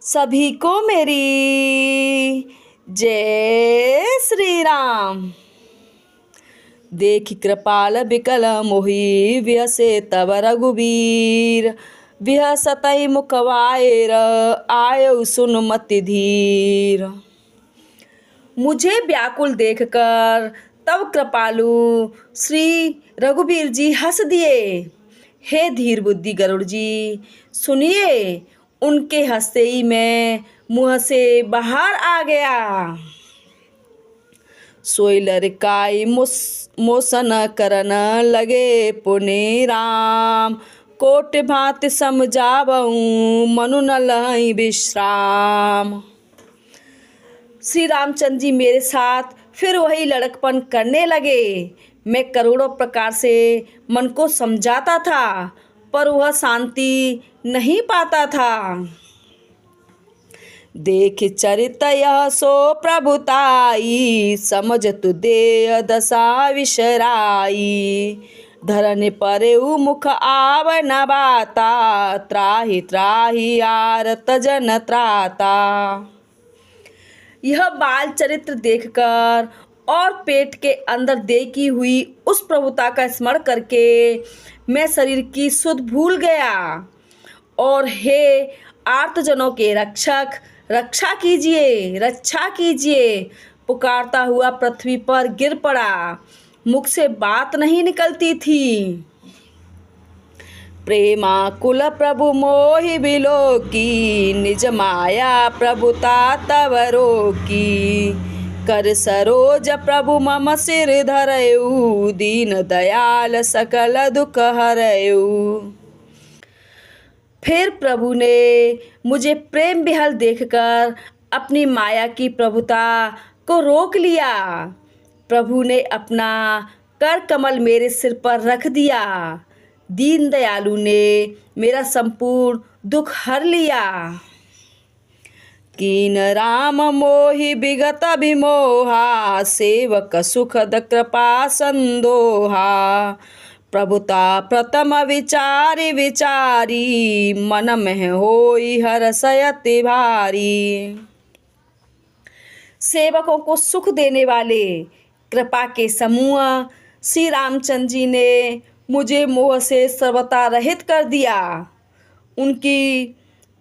सभी को मेरी जय श्री राम। देखि कृपाल बिकल मोहि व्यसे तब रघुबीर। विहसतई मुखवाएर आयो सुन मति धीर। मुझे व्याकुल देखकर तब कृपालु श्री रघुबीर जी हंस दिए। हे धीर बुद्धि गरुड़ जी, सुनिए। उनके हंसते ही मैं मुँह से बाहर आ गया। सोई लड़काई मोसन करन लगे पुनि राम। कोट भांत समझावऊं मनु न लई विश्राम। श्री रामचंद्र जी मेरे साथ फिर वही लड़कपन करने लगे। मैं करोड़ों प्रकार से मन को समझाता था, पर वह शांति नहीं पाता था। देख चरित यह सो प्रभुताई, समझ तु दे दशा विसराई। धरन परे मुख आव न बाता, त्राहि त्राहि आरत जन त्राता। यह बाल चरित्र देखकर और पेट के अंदर देखी हुई उस प्रभुता का स्मरण करके मैं शरीर की सुध भूल गया। और हे आर्तजनों के रक्षक, रक्षा कीजिए, रक्षा कीजिए पुकारता हुआ पृथ्वी पर गिर पड़ा। मुख से बात नहीं निकलती थी। प्रेमाकुल प्रभु मोहि बिलोकी, निज माया प्रभुता तव रोकी। कर सरोज प्रभु मम सिर धरऊ, दीन दयाल सकल दुख हरऊ। फिर प्रभु ने मुझे प्रेम विहल देखकर अपनी माया की प्रभुता को रोक लिया। प्रभु ने अपना कर कमल मेरे सिर पर रख दिया। दीन दयालु ने मेरा संपूर्ण दुख हर लिया। कीन राम मोहि विगत विमोहा, सेवक सुखद कृपा संदोहा। प्रभुता प्रथम विचारि विचारी, मन में होई हर्षयति भारी। सेवकों को सुख देने वाले कृपा के समूह श्री रामचंद्र जी ने मुझे मोह से सर्वथा रहित कर दिया। उनकी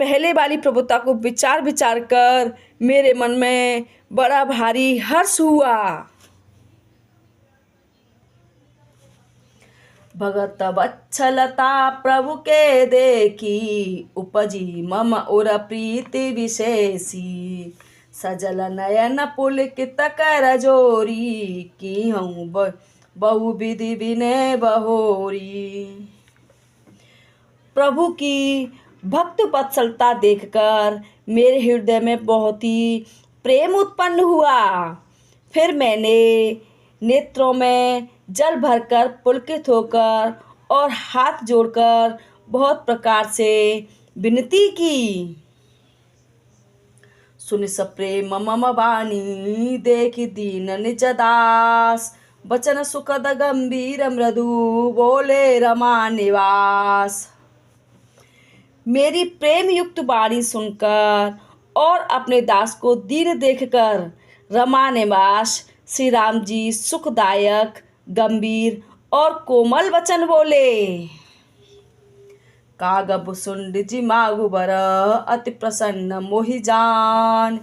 पहले वाली प्रभुता को विचार विचार कर मेरे मन में बड़ा भारी हर्ष हुआ। भगत वत्सलता प्रभु के देखी, उपजी मम उर प्रीति विशेषी। सजल नयन पुलकित कर जोरी, की हूँ बहु विधि विनय बहोरी। प्रभु की भक्त वत्सलता देखकर मेरे हृदय में बहुत ही प्रेम उत्पन्न हुआ। फिर मैंने नेत्रों में जल भरकर पुलकित होकर और हाथ जोड़कर बहुत प्रकार से विनती की। सुनि सप्रेम मम वाणी, देखि दीन निज दास। बचन सुखद गंभीर मृदु, बोले रमा निवास। मेरी प्रेम युक्त वाणी सुनकर और अपने दास को दीन देखकर रमा निवास श्री राम जी सुखदायक, गंभीर और कोमल वचन बोले। कागब सुंड जिमागु बर, अति प्रसन्न मोहि जान।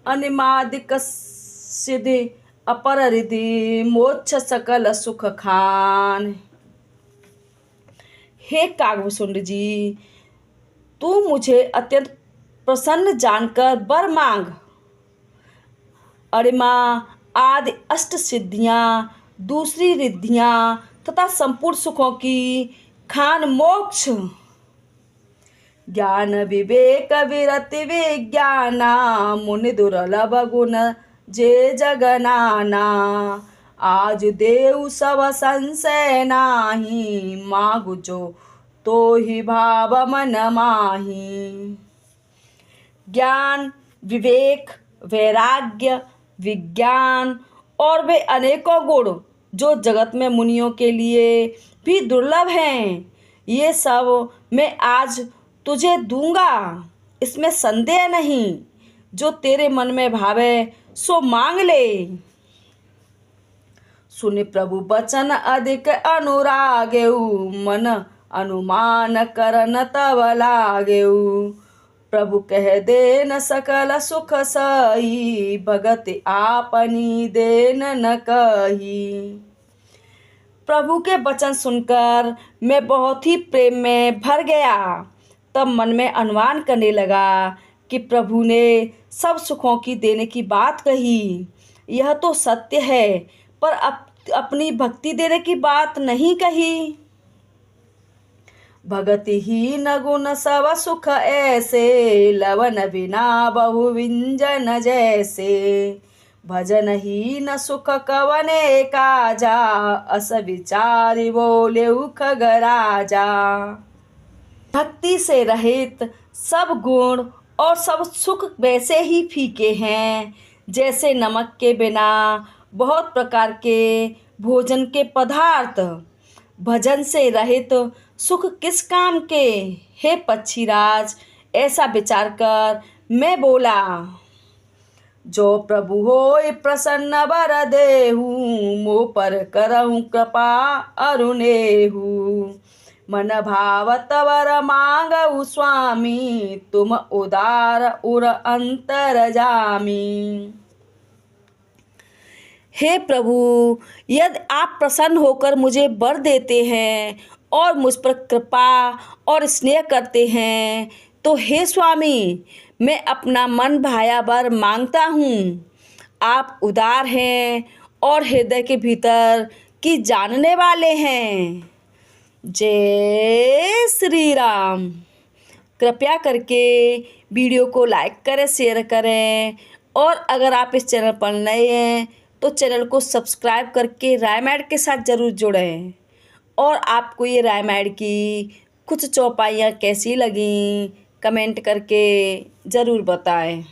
अनिमादिक सिद्धि अपर रिधि, मोक्ष सकल सुख खान। हे कागभूषुंड जी, तू मुझे अत्यंत प्रसन्न जानकर वर मांग। अरिमा आदि अष्ट सिद्धियाँ, दूसरी रिद्धियाँ तथा संपूर्ण सुखों की खान मोक्ष। ज्ञान विवेक विरति विज्ञाना, मुनि दुर्लभ गुण जे जगनाना। आज देव सब संशय नाही, मागु जो तो ही भाव मन माही। ज्ञान, विवेक, वैराग्य, विज्ञान और वे अनेकों गुण जो जगत में मुनियों के लिए भी दुर्लभ हैं, ये सब मैं आज तुझे दूंगा। इसमें संदेह नहीं। जो तेरे मन में भावे सो मांग ले। सुनि प्रभु बचन अधिक अनुरागेउ, मन अनुमान करन तब लागेउ। प्रभु कह देन सकल सुख सही, भगति आपनी देन न कही। प्रभु के वचन सुनकर मैं बहुत ही प्रेम में भर गया। तब मन में अनुमान करने लगा कि प्रभु ने सब सुखों की देने की बात कही, यह तो सत्य है, पर अपनी भक्ति देने की बात नहीं कही। भगति ही न गुण सब सुख ऐसे, लवन बिना बहु विंजन जैसे। भजन ही न सुख कवने काजा, अस विचारी बोले खगराजा। भक्ति से रहित सब गुण और सब सुख वैसे ही फीके हैं जैसे नमक के बिना बहुत प्रकार के भोजन के पदार्थ। भजन से रहित सुख किस काम के, हे पक्षीराज। ऐसा विचार कर मैं बोला, जो प्रभु होय प्रसन्न बर देहु, मोह पर करहु कृपा अरुणेहु। मन भावत वर मांगऊ स्वामी, तुम उदार उर अंतर जामी। हे प्रभु, यदि आप प्रसन्न होकर मुझे वर देते हैं और मुझ पर कृपा और स्नेह करते हैं, तो हे स्वामी, मैं अपना मन भाया वर मांगता हूँ। आप उदार हैं और हृदय के भीतर की जानने वाले हैं। जय श्री राम। कृपया करके वीडियो को लाइक करें, शेयर करें, और अगर आप इस चैनल पर नए हैं तो चैनल को सब्सक्राइब करके रामायण के साथ ज़रूर जुड़ें। और आपको ये रामायण की कुछ चौपाइयाँ कैसी लगीं कमेंट करके ज़रूर बताएं।